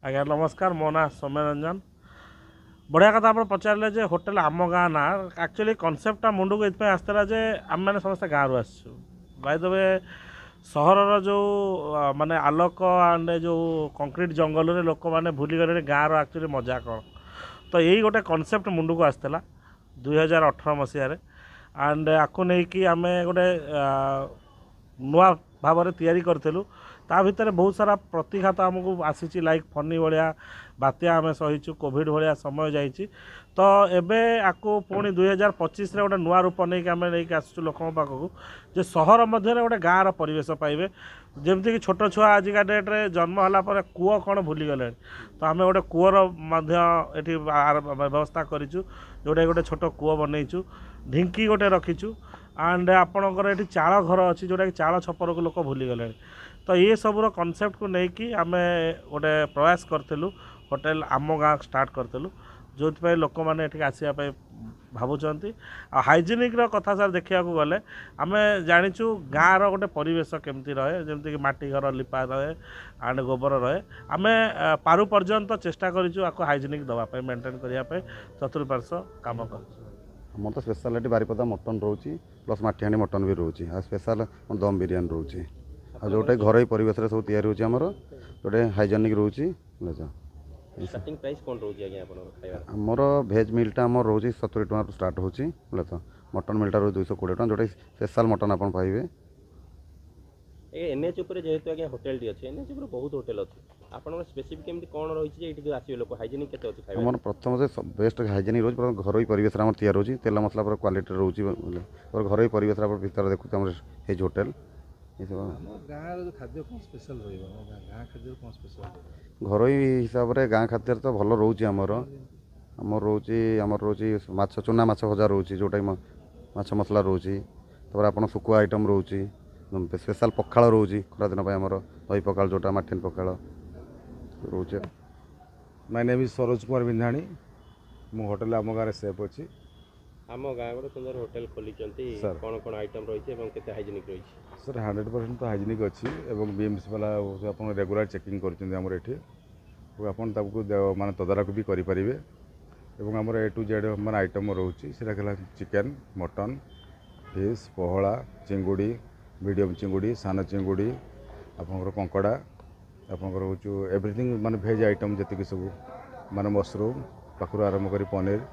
आज्ञा नमस्कार मो ना सौम्य रंजन बढ़िया कथा आप पचारे जे होटेल आम गाँ ना एक्चुअली कनसेप्टा मुंड को ये आसला जे आम मैंने समस्त गाँव आसू बाय द वे सहर जो माने आलोक एंड जो कंक्रीट जंगल में लोक मैंने भूली गले गाँव एक्चुअली मजा कौन तो यही गोटे कनसेप्ट मुंड को आसला 2018 मसीह एंड आपको नहीं कि आम गोटे नुआ भाव में करूँ ता भितर बहुत सारा प्रतिघात आमको आसी लाइक फनी भाया बात्या आम सहीचु कोविड भाया समय जाइए तो एबे आपको पुणी 2025 गोटे नुआ रूप नहीं आम नहीं आसु लोक पाखक जे सहर मध्य गोटे गाँव परिवेश पाइबे जमती कि छोट छुआ आजिका डेट्रे जन्म है कूଅ कौन भूली गले तो आम गोटे कूअर ये व्यवस्था करूँ जोटा गोटे छोट कूଅ बनईचु ढिंकी गोटे रखीचु एंड आपणकर ये चाल घर अच्छी जोटा कि चाल छपर को लोक भूली गले तो ये सबूर कनसेप्ट को लेकिन आम गोटे प्रयास करूँ होटेल आम गाँ स्टार्ट करूँ जो लोक मैंने आसवाई भावुंट हाइजेनिक कथा सर देखा गले आम जाचु गाँव गोटे परिवेश केमती रहे जमीक मटी घर लिपा रहे एंड गोबर रहे आम पारु पर्यंत चेष्टा करूँ हाइजेनिक दवाई मेंटेन करने चतुर्पार्श्व कम कर आम तो स्पेशलिटी बारिपदा मटन रोचे प्लस माटीहांडी मटन भी रोचे आ स्पेशल दम बिरियानी रोचे आ जोटा घर परिवेश सब तैयारी होची हमर जोटे हाइजेनिक रोचे स्टार्टिंग प्राइस कोन रोजी आज्ञा आपन खाଇବା हमर भेज मिलटा हमर रोचे 70 टका स्टार्ट होची बोले तो मटन मिलटा रो 220 टका जोटा स्पेशल मटन आपन पाइबे ए एनएच ऊपर जेहेतु आज्ञा होटल टी अछि एनएच ऊपर बहुत होटल अछि आपन स्पेसिफिक केमति कोन रहिछि जे एठी आसी लोक हाइजेनिक केते अछि खाଇବା हमर प्रथम से बेस्ट हाइजेनिक रोज पर घरोई परिवेश हमर तैयार होची तेल मसला पर क्वालिटी रोची और घरोई परिवेश पर भीतर देखु हमर हेज होटल गाँव खाद्य कौन स्पेशल गाँ खाद्य कौन स्पेशल घरोई हिसाब से गाँ खाद्य तो भल रोचे आमर रोचे माछ चूना माछ भजा रोचे जोटा माछ मसला रोचे तापर आप सुकुआ आइटम रोचे स्पेशल पखाड़ रोचे खरा दिन आमर दही पखाड़ जोटा मार्टिन पखाड़ रोचे। My name is Saroj Kumar Bindhani मु होटल आम गाँव सेफ अच्छी आम गाँ गोटे सुंदर होटल खोली कौन कौन आइटम रही है केते हाइजेनिक रही सर 100% तो हाइजेनिक अच्छी एवं बीएमसी वाला आप रेगुलर चेकिंग करमर ये माने तदारक भी करेंगे एवं आमर ए टू जेड मान आइटम रोचे चिकेन मटन फिश पहला चिंगुड़ी मीडियम चिंगुड़ी सान चिंगुड़ी आपंकर कंकड़ा आपंकर हूँ एवरीथिंग माने भेज आइटम जी सब माने मशरूम पाखु आरंभ कर पनीर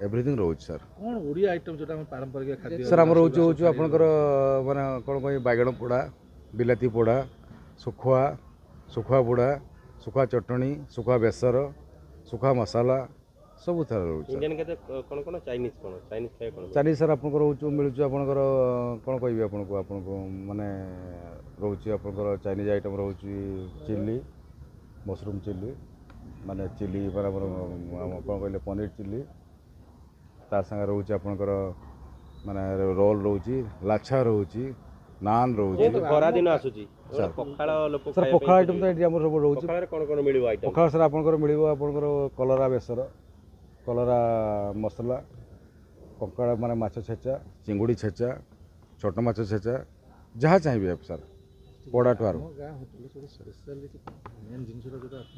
एवरीथिंग रोज सर कौन ओडिया आइटम जो पारंपरिक खाद्य सर आम रोच हूँ आपंकर माने कौन कह बैगण पोड़ा बिलाती पोड़ा सुखुआ सुखुआ पोड़ा सुखुआ चटणी सुखुआ बेसर सुखुआ मसाला सब थर रोच इंडियन केते कौन कौन चाइनीज खाए कौन चाइनीज सर आपंकर हूँ मिलूँ आपंकर कौन कह आपको माने रोचे आपंकर चाइनीज आइटम रोचे चिल्ली मशरूम चिल्ली माने चिल्ली माने कौन कहले पनीर चिल्ली ता संगे रोचे आपंकर माने रोल रोचे लाछा रोचे नान रोचे खरा दिन आसुची पखाळ लोक सर पखाळ आइटम तो ये सब रोचे पखाळ कौन कौन मिलिबो आइटम पखाळ सर आपंकर मिलिबो आपंकर कलरा बेसर कलरा मसला कंकड़ा माने माछ छेचा चिंगुड़ी छेचा छोट माछ छेचा जहाँ चाहिए आप sir Poda to are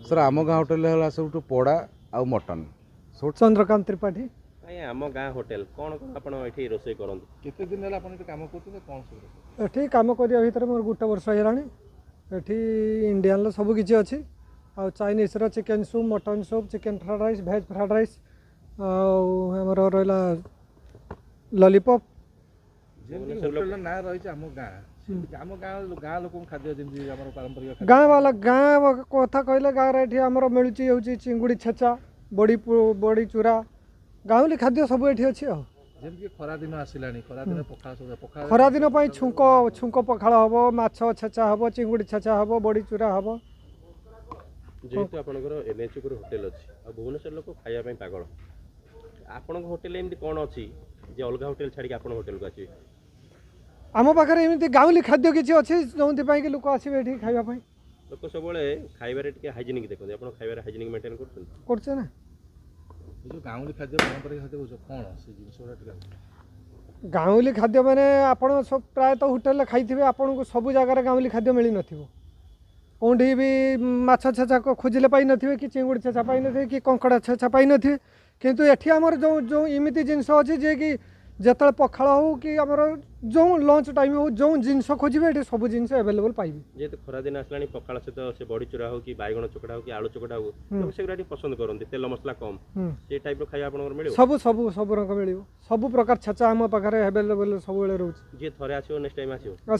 sir आम गाँ होटेल है सब पोड़ा आ मटन चंद्रकांत त्रिपाठी आम गाँ होटेल कौन कौन आपण एठी रोसे करंतु केते दिन है अपन काम करते कौन सब एठी काम करिया भितर मोर गोटे वर्ष हेलाणी एठी इंडियन सब किछि अछि आ चाइनीज रो chicken soup mutton soup chicken fried rice veg fried rice आमर रहा लॉलीपॉप होटेल ना रही आम गाँ आम गाँ लोक खाद्य जमी पारंपरिक गाँ वाला गाँ कथा कहले गाँव ये आमर मिलूँ चिंगुड़ी छेचा बड़ी चूरा गाँवली खाद्य सब ये अच्छी जमी खरा दिन आसला खरा दिन पखाड़ खरा दिन छुंक पखाड़ हम माछ छेचा हम चिंगुड़ी छेचा हम बड़ी चूरा हम जेहेतु आपंकर एनएच ऊपर होटेल अच्छी आ भुवनेश्वर लोक खाया पागल आपण होटेल एमती कौन अच्छी जे अलग होटेल छाड़ी आप होटेल को आसवे आम पाखे एमती गाँवली खाद्य किसी अच्छी जो कि लोक आसवे ये खावाई लोक सब खाइबार हाइजेनिक देखते आप खाइबार हाइजेनिक मेंटेन करछे ना जो गाँवली खाद्य पारंपरिक खाद्य बुझ कौन से जिन गाँवली खाद्य मैंने आप प्रायतः होटेल खाई आपन को सब जगार गाँवली खाद्य मिल न कौटी भी माछ छेचा खोजिले पाई नथिबे कि चिंगुड़ी छेचा पाई नथिबे कि कंकड़ा छेचा पाई नथिबे किंतु एठी हमर जो जो इमिति जिनस अछि जे कि जेतले पखाळ हो कि हमर जो लंच टाइम हो जो जिनस खोजिबे एठी सब जिनस अवेलेबल पाइबे जेहेतु खरा दिन आसलानी पखाଳ सहित से बड़ी चूरा हो कि बाइगण चकड़ा हो कि आलू चकड़ा हो लोग सेगुड़ा पसंद करते तेल मसला कम से टाइप खाଇବା आपनकर मिलियो सब सब सब रंग मिलियो सब प्रकार छेचा हम पाखरे अवेलेबल सब बेले रहउछ जे थरे आसियो नेक्स्ट टाइम आसियो